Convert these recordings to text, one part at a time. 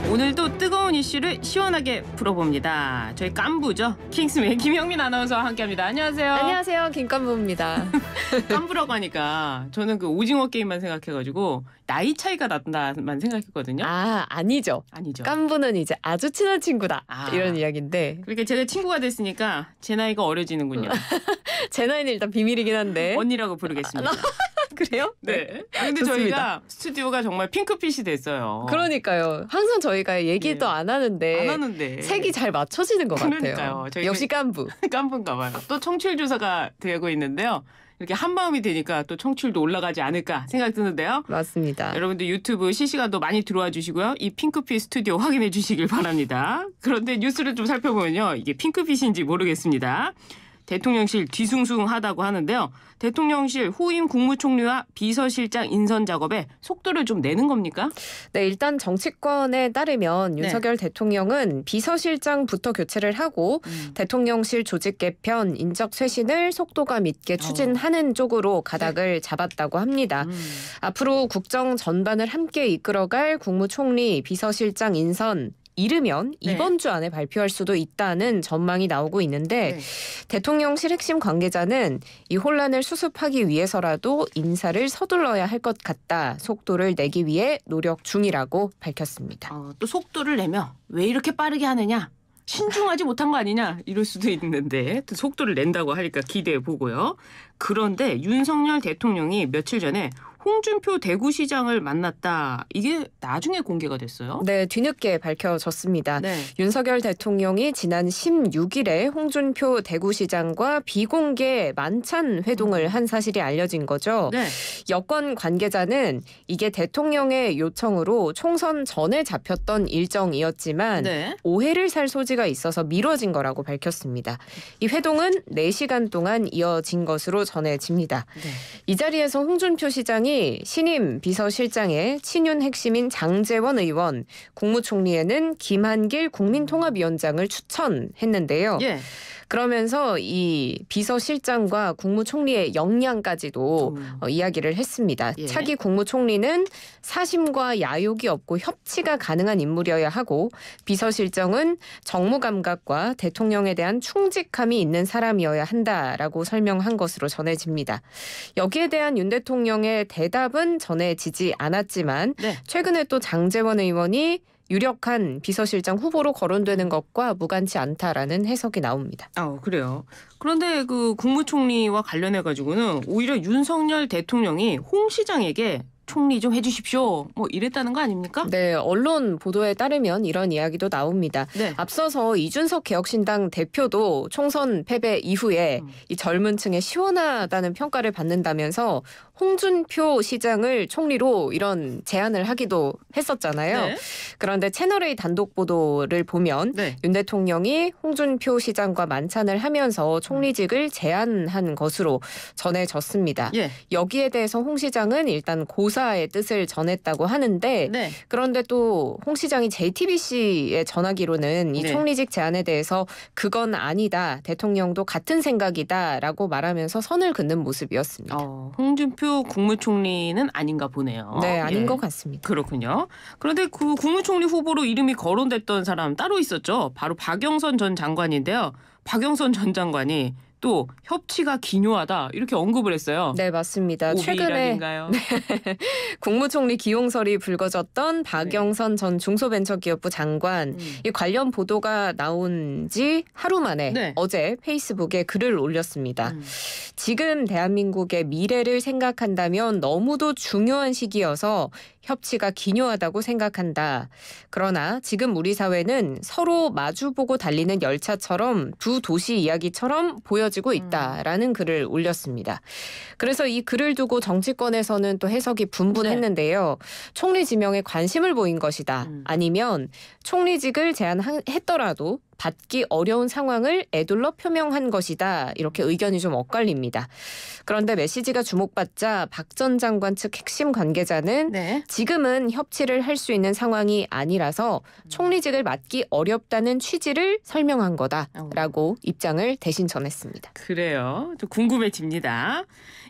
오늘도 뜨거운 이슈를 시원하게 풀어봅니다. 저희 깐부죠. 킹스맨 김영민 아나운서와 함께합니다. 안녕하세요. 안녕하세요. 김깐부입니다. 깐부라고 하니까 저는 그 오징어 게임만 생각해가지고 나이 차이가 난다만 생각했거든요. 아니죠. 아니죠. 깐부는 이제 아주 친한 친구다. 아. 이런 이야기인데. 그러니까 제가 친구가 됐으니까 제 나이가 어려지는군요. 제 나이는 일단 비밀이긴 한데. 언니라고 부르겠습니다. 그래요? 네. 근데 좋습니다. 저희가 스튜디오가 정말 핑크빛이 됐어요. 그러니까요. 항상 저희가 얘기도 네. 안 하는데. 안 하는데 색이 잘 맞춰지는 것 그러니까요. 같아요. 저희가 역시 깐부. 깐부인가 봐요. 또 청취율 조사가 되고 있는데요. 이렇게 한마음이 되니까 또 청취율도 올라가지 않을까 생각 드는데요. 맞습니다. 여러분들 유튜브 실시간도 많이 들어와 주시고요. 이 핑크빛 스튜디오 확인해 주시길 바랍니다. 그런데 뉴스를 좀 살펴보면요. 이게 핑크빛인지 모르겠습니다. 대통령실 뒤숭숭하다고 하는데요. 대통령실 후임 국무총리와 비서실장 인선 작업에 속도를 좀 내는 겁니까? 네, 일단 정치권에 따르면 네. 윤석열 대통령은 비서실장부터 교체를 하고 대통령실 조직 개편, 인적 쇄신을 속도감 있게 추진하는 쪽으로 가닥을 잡았다고 합니다. 앞으로 국정 전반을 함께 이끌어갈 국무총리, 비서실장 인선 이르면 네. 이번 주 안에 발표할 수도 있다는 전망이 나오고 있는데 네. 대통령실 핵심 관계자는 이 혼란을 수습하기 위해서라도 인사를 서둘러야 할 것 같다. 속도를 내기 위해 노력 중이라고 밝혔습니다. 또 속도를 내며 왜 이렇게 빠르게 하느냐? 신중하지 못한 거 아니냐 이럴 수도 있는데 또 속도를 낸다고 하니까 기대해 보고요. 그런데 윤석열 대통령이 며칠 전에 홍준표 대구시장을 만났다. 이게 나중에 공개가 됐어요? 네, 뒤늦게 밝혀졌습니다. 네. 윤석열 대통령이 지난 16일에 홍준표 대구시장과 비공개 만찬 회동을 한 사실이 알려진 거죠. 네. 여권 관계자는 이게 대통령의 요청으로 총선 전에 잡혔던 일정이었지만 네. 오해를 살 소지가 있어서 미뤄진 거라고 밝혔습니다. 이 회동은 4시간 동안 이어진 것으로 전해집니다. 네. 이 자리에서 홍준표 시장이 신임 비서실장에 친윤 핵심인 장제원 의원, 국무총리에는 김한길 국민통합위원장을 추천했는데요. 예. 그러면서 이 비서실장과 국무총리의 역량까지도 이야기를 했습니다. 예. 차기 국무총리는 사심과 야욕이 없고 협치가 가능한 인물이어야 하고 비서실장은 정무 감각과 대통령에 대한 충직함이 있는 사람이어야 한다라고 설명한 것으로 전해집니다. 여기에 대한 윤 대통령의 대답은 전해지지 않았지만 네. 최근에 또 장제원 의원이 유력한 비서실장 후보로 거론되는 것과 무관치 않다라는 해석이 나옵니다. 그래요. 그런데 그 국무총리와 관련해 가지고는 오히려 윤석열 대통령이 홍 시장에게 총리 좀 해주십시오. 뭐 이랬다는 거 아닙니까? 네, 언론 보도에 따르면 이런 이야기도 나옵니다. 네. 앞서서 이준석 개혁신당 대표도 총선 패배 이후에 이 젊은 층의 시원하다는 평가를 받는다면서 홍준표 시장을 총리로 이런 제안을 하기도 했었잖아요. 네. 그런데 채널A 단독 보도를 보면 네. 윤 대통령이 홍준표 시장과 만찬을 하면서 총리직을 제안한 것으로 전해졌습니다. 예. 여기에 대해서 홍 시장은 일단 고사의 뜻을 전했다고 하는데 네. 그런데 또 홍 시장이 JTBC에 전하기로는 이 네. 총리직 제안에 대해서 그건 아니다. 대통령도 같은 생각이다라고 말하면서 선을 긋는 모습이었습니다. 홍준표 국무총리는 아닌가 보네요. 네, 아닌 예. 것 같습니다. 그렇군요. 그런데 그 국무총리 후보로 이름이 거론됐던 사람 따로 있었죠. 바로 박영선 전 장관인데요. 박영선 전 장관이 또 협치가 기묘하다 이렇게 언급을 했어요. 네, 맞습니다. 최근에 오비락인가요? 국무총리 기용설이 불거졌던 박영선 전 중소벤처기업부 장관 이 관련 보도가 나온 지 하루 만에 네. 어제 페이스북에 글을 올렸습니다. 지금 대한민국의 미래를 생각한다면 너무도 중요한 시기여서 협치가 기묘하다고 생각한다. 그러나 지금 우리 사회는 서로 마주보고 달리는 열차처럼 두 도시 이야기처럼 보여지고 있다라는 글을 올렸습니다. 그래서 이 글을 두고 정치권에서는 또 해석이 분분했는데요. 총리 지명에 관심을 보인 것이다. 아니면 총리직을 제안했더라도 받기 어려운 상황을 에둘러 표명한 것이다. 이렇게 의견이 좀 엇갈립니다. 그런데 메시지가 주목받자 박 전 장관 측 핵심 관계자는 네. 지금은 협치를 할 수 있는 상황이 아니라서 총리직을 맡기 어렵다는 취지를 설명한 거다라고 입장을 대신 전했습니다. 그래요. 좀 궁금해집니다.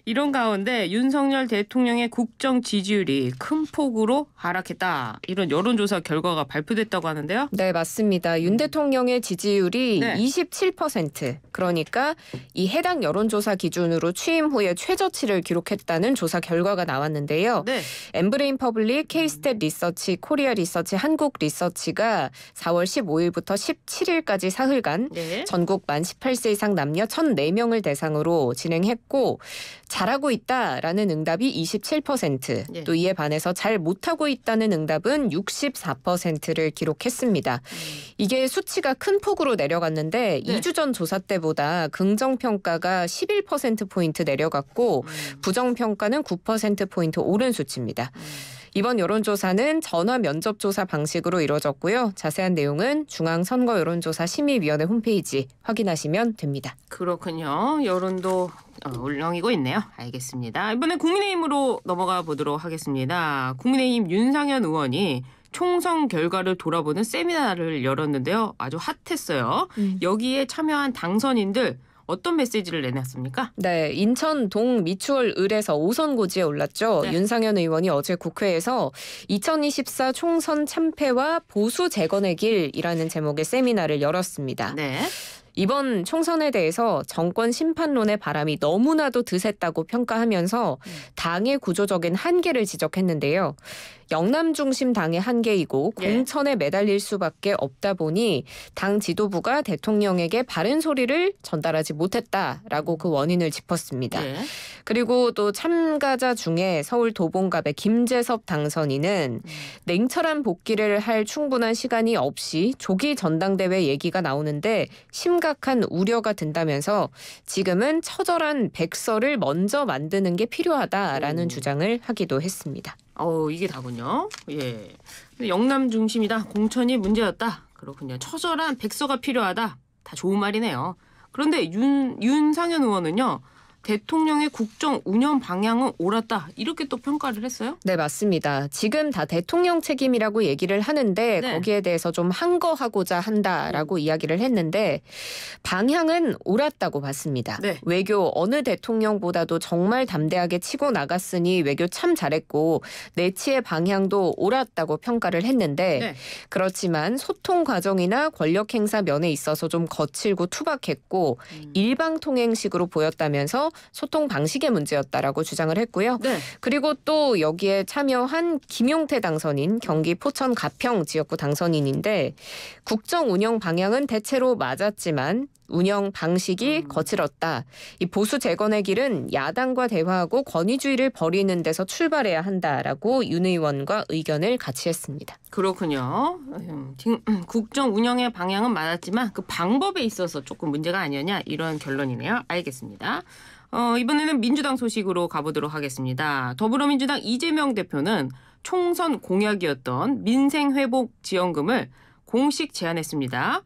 이런 가운데 윤석열 대통령의 국정 지지율이 큰 폭으로 하락했다. 이런 여론조사 결과가 발표됐다고 하는데요. 네, 맞습니다. 윤 대통령의 지지율이 네. 27%. 그러니까 이 해당 여론조사 기준으로 취임 후에 최저치를 기록했다는 조사 결과가 나왔는데요. 네. 엠브레인 퍼블릭, K스탯 리서치, 코리아 리서치, 한국 리서치가 4월 15일부터 17일까지 사흘간 네. 전국 만 18세 이상 남녀 1,004명을 대상으로 진행했고 잘하고 있다라는 응답이 27%, 네. 또 이에 반해서 잘 못하고 있다는 응답은 64%를 기록했습니다. 이게 수치가 큰 폭으로 내려갔는데 네. 2주 전 조사 때보다 긍정평가가 11%포인트 내려갔고 부정평가는 9%포인트 오른 수치입니다. 이번 여론조사는 전화 면접조사 방식으로 이루어졌고요. 자세한 내용은 중앙선거여론조사 심의위원회 홈페이지 확인하시면 됩니다. 그렇군요. 여론도 울렁이고 있네요. 알겠습니다. 이번에 국민의힘으로 넘어가 보도록 하겠습니다. 국민의힘 윤상현 의원이 총선 결과를 돌아보는 세미나를 열었는데요. 아주 핫했어요. 여기에 참여한 당선인들 어떤 메시지를 내놨습니까? 네, 인천 동미추홀 을에서 5선 고지에 올랐죠. 네. 윤상현 의원이 어제 국회에서 2024 총선 참패와 보수 재건의 길이라는 제목의 세미나를 열었습니다. 네. 이번 총선에 대해서 정권 심판론의 바람이 너무나도 드셌다고 평가하면서 당의 구조적인 한계를 지적했는데요. 영남 중심 당의 한계이고 예. 공천에 매달릴 수밖에 없다 보니 당 지도부가 대통령에게 바른 소리를 전달하지 못했다라고 그 원인을 짚었습니다. 예. 그리고 또 참가자 중에 서울 도봉갑의 김재섭 당선인은 냉철한 복귀를 할 충분한 시간이 없이 조기 전당대회 얘기가 나오는데 심각한 우려가 든다면서 지금은 처절한 백서를 먼저 만드는 게 필요하다라는 주장을 하기도 했습니다. 이게 다군요. 예. 근데 영남 중심이다. 공천이 문제였다. 그렇군요. 처절한 백서가 필요하다. 다 좋은 말이네요. 그런데 윤상현 의원은요. 대통령의 국정 운영 방향은 옳았다. 이렇게 또 평가를 했어요? 네, 맞습니다. 지금 다 대통령 책임이라고 얘기를 하는데 네. 거기에 대해서 좀 항거하고자 한다라고 이야기를 했는데 방향은 옳았다고 봤습니다. 네. 외교 어느 대통령보다도 정말 담대하게 치고 나갔으니 외교 참 잘했고 내치의 방향도 옳았다고 평가를 했는데 네. 그렇지만 소통 과정이나 권력 행사 면에 있어서 좀 거칠고 투박했고 일방통행식으로 보였다면서 소통 방식의 문제였다라고 주장을 했고요. 네. 그리고 또 여기에 참여한 김용태 당선인 경기 포천 가평 지역구 당선인인데 국정 운영 방향은 대체로 맞았지만 운영 방식이 거칠었다. 이 보수 재건의 길은 야당과 대화하고 권위주의를 버리는 데서 출발해야 한다라고 윤 의원과 의견을 같이 했습니다. 그렇군요. 국정 운영의 방향은 맞았지만 그 방법에 있어서 조금 문제가 아니었냐 이런 결론이네요. 알겠습니다. 이번에는 민주당 소식으로 가보도록 하겠습니다. 더불어민주당 이재명 대표는 총선 공약이었던 민생회복 지원금을 공식 제안했습니다.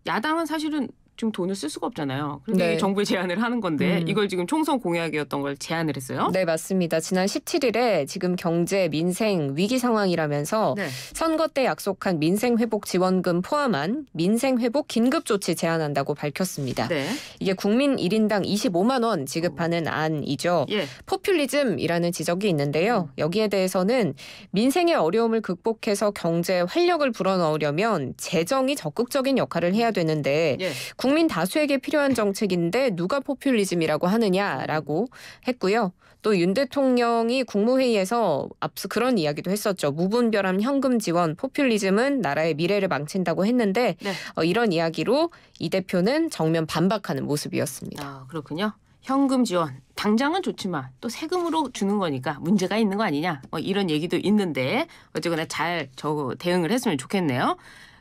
야당은 사실은 지금 돈을 쓸 수가 없잖아요. 그런데 네. 정부에 제안을 하는 건데 이걸 지금 총선 공약이었던 걸 제안을 했어요. 네, 맞습니다. 지난 17일에 지금 경제, 민생 위기 상황이라면서 네. 선거 때 약속한 민생회복 지원금 포함한 민생회복 긴급조치 제안한다고 밝혔습니다. 네. 이게 국민 1인당 25만 원 지급하는 안이죠. 예. 포퓰리즘이라는 지적이 있는데요. 여기에 대해서는 민생의 어려움을 극복해서 경제에 활력을 불어넣으려면 재정이 적극적인 역할을 해야 되는데 예. 국민 다수에게 필요한 정책인데 누가 포퓰리즘이라고 하느냐라고 했고요. 또 윤 대통령이 국무회의에서 앞서 그런 이야기도 했었죠. 무분별한 현금 지원, 포퓰리즘은 나라의 미래를 망친다고 했는데 네. 이런 이야기로 이 대표는 정면 반박하는 모습이었습니다. 아, 그렇군요. 현금 지원. 당장은 좋지만 또 세금으로 주는 거니까 문제가 있는 거 아니냐. 이런 얘기도 있는데 어쨌거나 잘 대응을 했으면 좋겠네요.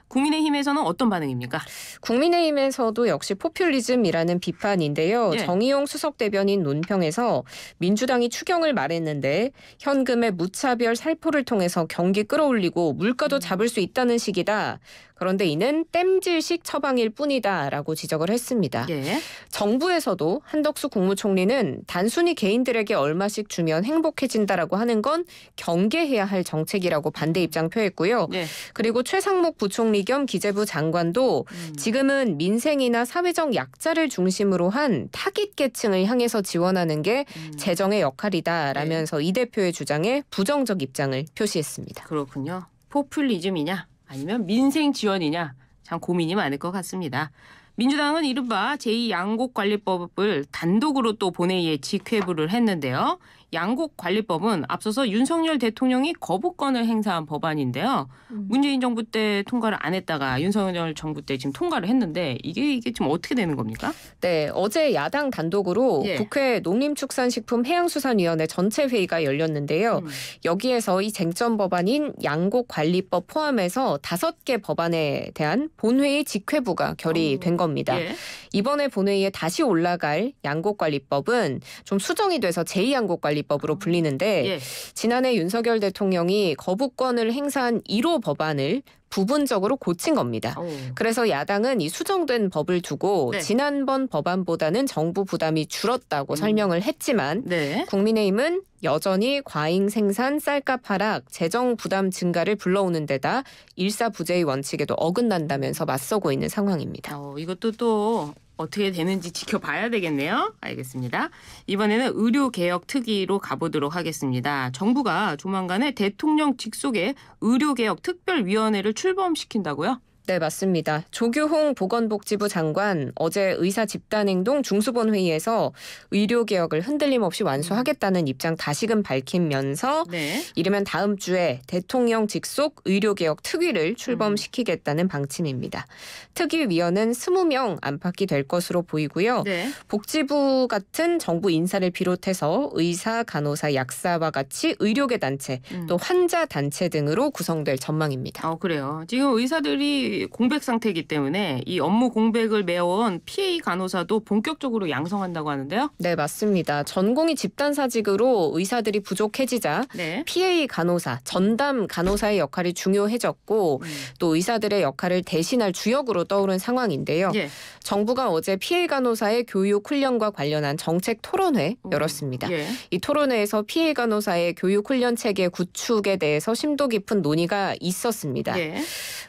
국민의힘에서는 어떤 반응입니까? 국민의힘에서도 역시 포퓰리즘이라는 비판인데요. 예. 정의용 수석 대변인 논평에서 민주당이 추경을 말했는데 현금의 무차별 살포를 통해서 경기 끌어올리고 물가도 잡을 수 있다는 식이다. 그런데 이는 땜질식 처방일 뿐이다라고 지적을 했습니다. 예. 정부에서도 한덕수 국무총리는 단순히 개인들에게 얼마씩 주면 행복해진다라고 하는 건 경계해야 할 정책이라고 반대 입장 표했고요. 네. 그리고 최상목 부총리 겸 기재부 장관도 지금은 민생이나 사회적 약자를 중심으로 한 타깃계층을 향해서 지원하는 게 재정의 역할이다라면서 이 대표의 주장에 부정적 입장을 표시했습니다. 그렇군요. 포퓰리즘이냐 아니면 민생 지원이냐 참 고민이 많을 것 같습니다. 민주당은 이른바 제2양곡관리법을 단독으로 또 본회의에 직회부를 했는데요. 양곡관리법은 앞서서 윤석열 대통령이 거부권을 행사한 법안인데요. 문재인 정부 때 통과를 안 했다가 윤석열 정부 때 지금 통과를 했는데 이게 지금 어떻게 되는 겁니까? 네, 어제 야당 단독으로 예. 국회 농림축산식품해양수산위원회 전체 회의가 열렸는데요. 여기에서 이 쟁점 법안인 양곡관리법 포함해서 5개 법안에 대한 본회의 직회부가 결의된 겁니다. 예. 이번에 본회의에 다시 올라갈 양곡관리법은 좀 수정이 돼서 제2양곡관리법으로 불리는데 예. 지난해 윤석열 대통령이 거부권을 행사한 1호 법안을 부분적으로 고친 겁니다. 오. 그래서 야당은 이 수정된 법을 두고 네. 지난번 법안보다는 정부 부담이 줄었다고 설명을 했지만 네. 국민의힘은 여전히 과잉 생산, 쌀값 하락, 재정 부담 증가를 불러오는 데다 일사부재의 원칙에도 어긋난다면서 맞서고 있는 상황입니다. 이것도 또 어떻게 되는지 지켜봐야 되겠네요. 알겠습니다. 이번에는 의료개혁 특위로 가보도록 하겠습니다. 정부가 조만간에 대통령 직속의 의료개혁 특별위원회를 출범시킨다고요? 네, 맞습니다. 조규홍 보건복지부 장관 어제 의사 집단행동 중수본 회의에서 의료개혁을 흔들림 없이 완수하겠다는 입장 다시금 밝히면서 네. 이르면 다음 주에 대통령 직속 의료개혁 특위를 출범시키겠다는 방침입니다. 특위위원은 20명 안팎이 될 것으로 보이고요. 네. 복지부 같은 정부 인사를 비롯해서 의사, 간호사, 약사와 같이 의료계 단체, 또 환자 단체 등으로 구성될 전망입니다. 그래요. 지금 의사들이 공백 상태이기 때문에 이 업무 공백을 메워온 PA 간호사도 본격적으로 양성한다고 하는데요. 네, 맞습니다. 전공의 집단사직으로 의사들이 부족해지자 네. PA 간호사, 전담 간호사의 역할이 중요해졌고 또 의사들의 역할을 대신할 주역으로 떠오른 상황인데요. 예. 정부가 어제 PA 간호사의 교육 훈련과 관련한 정책 토론회 열었습니다. 예. 이 토론회에서 PA 간호사의 교육 훈련 체계 구축에 대해서 심도 깊은 논의가 있었습니다. 예.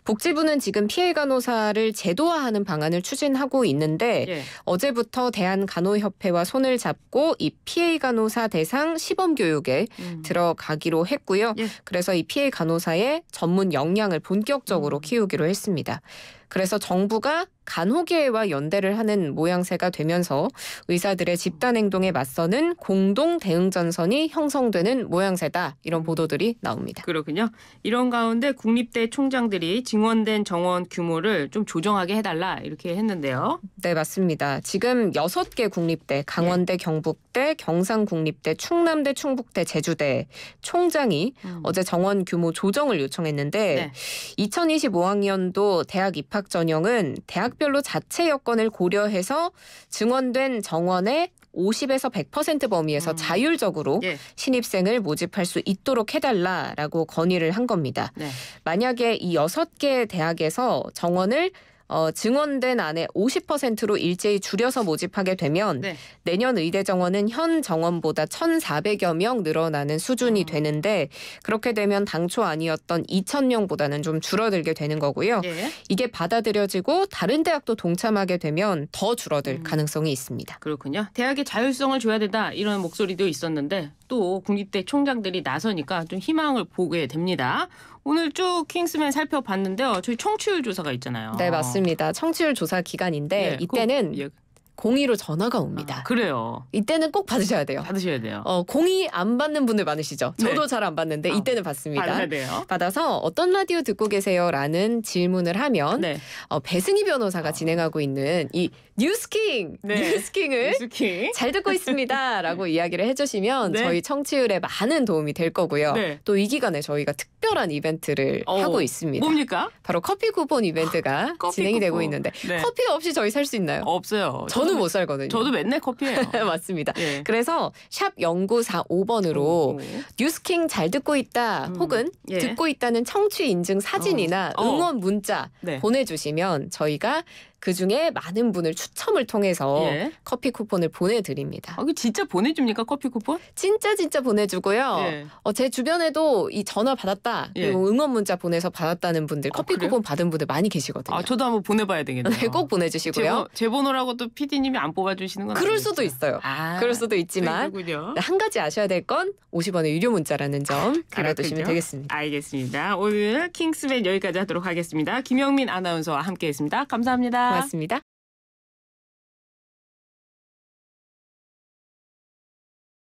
복지부는 지금 PA 간호사를 제도화하는 방안을 추진하고 있는데 예. 어제부터 대한간호협회와 손을 잡고 이 PA 간호사 대상 시범 교육에 들어가기로 했고요. 예. 그래서 이 PA 간호사의 전문 역량을 본격적으로 키우기로 했습니다. 그래서 정부가 간호계와 연대를 하는 모양새가 되면서 의사들의 집단 행동에 맞서는 공동 대응 전선이 형성되는 모양새다. 이런 보도들이 나옵니다. 그렇군요. 이런 가운데 국립대 총장들이 증원된 정원 규모를 좀 조정하게 해달라 이렇게 했는데요. 네, 맞습니다. 지금 6개 국립대, 강원대, 경북대, 경상국립대, 충남대, 충북대, 제주대 총장이 어제 정원 규모 조정을 요청했는데 네. 2025학년도 대학 입학 전형은 대학별로 자체 여건을 고려해서 증원된 정원의 50에서 100% 범위에서 자율적으로 예. 신입생을 모집할 수 있도록 해달라라고 건의를 한 겁니다. 네. 만약에 이 6개 대학에서 정원을 증원된 안에 50%로 일제히 줄여서 모집하게 되면 네. 내년 의대 정원은 현 정원보다 1,400여 명 늘어나는 수준이 되는데 그렇게 되면 당초 아니었던 2,000명보다는 좀 줄어들게 되는 거고요. 예. 이게 받아들여지고 다른 대학도 동참하게 되면 더 줄어들 가능성이 있습니다. 그렇군요. 대학의 자율성을 줘야 된다 이런 목소리도 있었는데 또 국립대 총장들이 나서니까 좀 희망을 보게 됩니다. 오늘 쭉 킹스맨 살펴봤는데요. 저희 청취율 조사가 있잖아요. 네, 맞습니다. 청취율 조사 기간인데 예, 이때는 예. 02로 전화가 옵니다. 그래요. 이때는 꼭 받으셔야 돼요. 받으셔야 돼요. 02 안 받는 분들 많으시죠? 저도 네. 잘 안 받는데 이때는 받습니다. 받아야 돼요. 받아서 어떤 라디오 듣고 계세요? 라는 질문을 하면 네. 배승희 변호사가 진행하고 있는 이 뉴스킹! 네. 뉴스킹을 뉴스킹. 잘 듣고 있습니다. 라고 이야기를 해주시면 네. 저희 청취율에 많은 도움이 될 거고요. 네. 또 이 기간에 저희가 특별한 이벤트를 하고 있습니다. 뭡니까? 바로 커피 쿠폰 이벤트가 커피 진행이 되고 쿠폰. 있는데 네. 커피 없이 저희 살 수 있나요? 없어요. 저도 저는 못 살거든요. 저도 맨날 커피예요. 맞습니다. 예. 그래서 샵 0945번으로 뉴스킹 잘 듣고 있다 혹은 예. 듣고 있다는 청취 인증 사진이나 응원 문자 네. 보내주시면 저희가 그중에 많은 분을 추첨을 통해서 예. 커피 쿠폰을 보내드립니다. 이거 진짜 보내줍니까 커피 쿠폰? 진짜 보내주고요. 예. 제 주변에도 이 전화 받았다 그리고 응원 문자 보내서 받았다는 분들 커피 그래요? 쿠폰 받은 분들 많이 계시거든요. 저도 한번 보내봐야 되겠네요. 네, 꼭 보내주시고요. 제 번호라고 또 PD님이 안 뽑아주시는 건 그럴 아니겠죠? 수도 있어요. 아, 그럴 수도 있지만 그렇군요. 한 가지 아셔야 될 건 50원의 유료 문자라는 점 알아두시면 그렇군요. 되겠습니다. 알겠습니다. 오늘 킹스맨 여기까지 하도록 하겠습니다. 김영민 아나운서와 함께했습니다. 감사합니다. 고맙습니다.